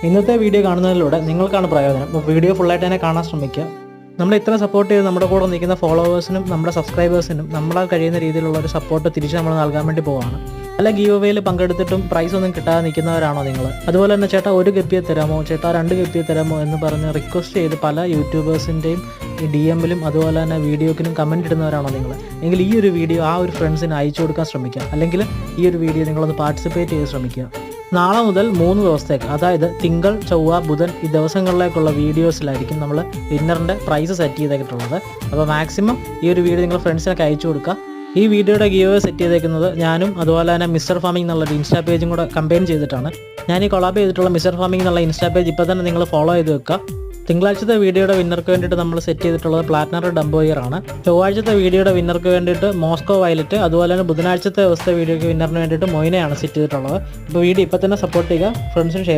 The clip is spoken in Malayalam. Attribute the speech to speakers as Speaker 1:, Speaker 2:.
Speaker 1: ഇന്നത്തെ വീഡിയോ കാണുന്നതിലൂടെ നിങ്ങൾക്കാണ് പ്രയോജനം. അപ്പോൾ വീഡിയോ ഫുള്ളായിട്ട് തന്നെ കാണാൻ ശ്രമിക്കുക. നമ്മൾ ഇത്ര സപ്പോർട്ട് ചെയ്ത് നമ്മുടെ കൂടെ നിൽക്കുന്ന ഫോളോവേഴ്സിനും നമ്മുടെ സബ്സ്ക്രൈബേഴ്സിനും നമ്മളാൽ കഴിയുന്ന രീതിയിലുള്ള ഒരു സപ്പോർട്ട് തിരിച്ച് നമ്മൾ നൽകാൻ വേണ്ടി പോവുകയാണ്. പല ഗീവ് അവേയിൽ പങ്കെടുത്തിട്ടും പ്രൈസ് ഒന്നും കിട്ടാതെ നിൽക്കുന്നവരാണോ നിങ്ങൾ? അതുപോലെ തന്നെ ചേട്ടാ 1 ഗപ്പിയെ തരാമോ, ചേട്ടാ 2 ഗപ്പിയെ തരാമോ എന്ന് പറഞ്ഞ് റിക്വസ്റ്റ് ചെയ്ത് പല യൂട്യൂബേഴ്സിൻ്റെയും DM-ലും അതുപോലെ തന്നെ വീഡിയോക്കിനും കമൻറ്റ് ഇടുന്നവരാണോ നിങ്ങൾ? എങ്കിൽ ഈ ഒരു വീഡിയോ ആ ഒരു ഫ്രണ്ട്സിന് അയച്ചു കൊടുക്കാൻ ശ്രമിക്കുക. അല്ലെങ്കിൽ ഈ ഒരു വീഡിയോ നിങ്ങളൊന്ന് പാർട്ടിസിപ്പേറ്റ് ചെയ്ത് ശ്രമിക്കുക. നാളെ മുതൽ 3 ദിവസത്തേക്ക്, അതായത് തിങ്കൾ, ചൊവ്വ, ബുധൻ ഈ ദിവസങ്ങളിലേക്കുള്ള വീഡിയോസിലായിരിക്കും നമ്മൾ വിന്നറിൻ്റെ പ്രൈസ് സെറ്റ് ചെയ്തിട്ടുള്ളത്. അപ്പോൾ മാക്സിമം ഈ ഒരു വീഡിയോ നിങ്ങൾ ഫ്രണ്ട്സിനൊക്കെ അയച്ചു കൊടുക്കുക. ഈ വീഡിയോയുടെ ഗീവ് സെറ്റ് ചെയ്തേക്കുന്നത് ഞാനും അതുപോലെ തന്നെ മിസ്റ്റർ ഫാമിംഗ് എന്നുള്ളൊരു ഇൻസ്റ്റാ പേജും കൂടെ കമ്പൈൻ ചെയ്തിട്ടാണ്. ഞാൻ ഈ കൊളാബ് ചെയ്തിട്ടുള്ള മിസ്റ്റർ ഫാമിംഗ് എന്നുള്ള ഇൻസ്റ്റാ പേജ് ഇപ്പോൾ തന്നെ നിങ്ങൾ ഫോളോ ചെയ്ത് വെക്കുക. തിങ്കളാഴ്ചത്തെ വീഡിയോയുടെ വിന്നർക്ക് വേണ്ടിയിട്ട് നമ്മൾ സെറ്റ് ചെയ്തിട്ടുള്ളത് പ്ലാറ്റിനം ഡംബോയർ ആണ്. ചൊവ്വാഴ്ചത്തെ വീഡിയോയുടെ വിന്നർക്ക് വേണ്ടിയിട്ട് മോസ്കോ വയലറ്റ്, അതുപോലെ തന്നെ ബുധനാഴ്ചത്തെ ദിവസത്തെ വീഡിയോയ്ക്ക് വിന്നറിന് വേണ്ടിയിട്ട് മൊയിനയാണ് സെറ്റ് ചെയ്തിട്ടുള്ളത്. അപ്പോൾ വീഡിയോ ഇപ്പോൾ തന്നെ സപ്പോർട്ട് ചെയ്യുക, ഫ്രണ്ട്സിന് ഷെയർ ചെയ്യുക.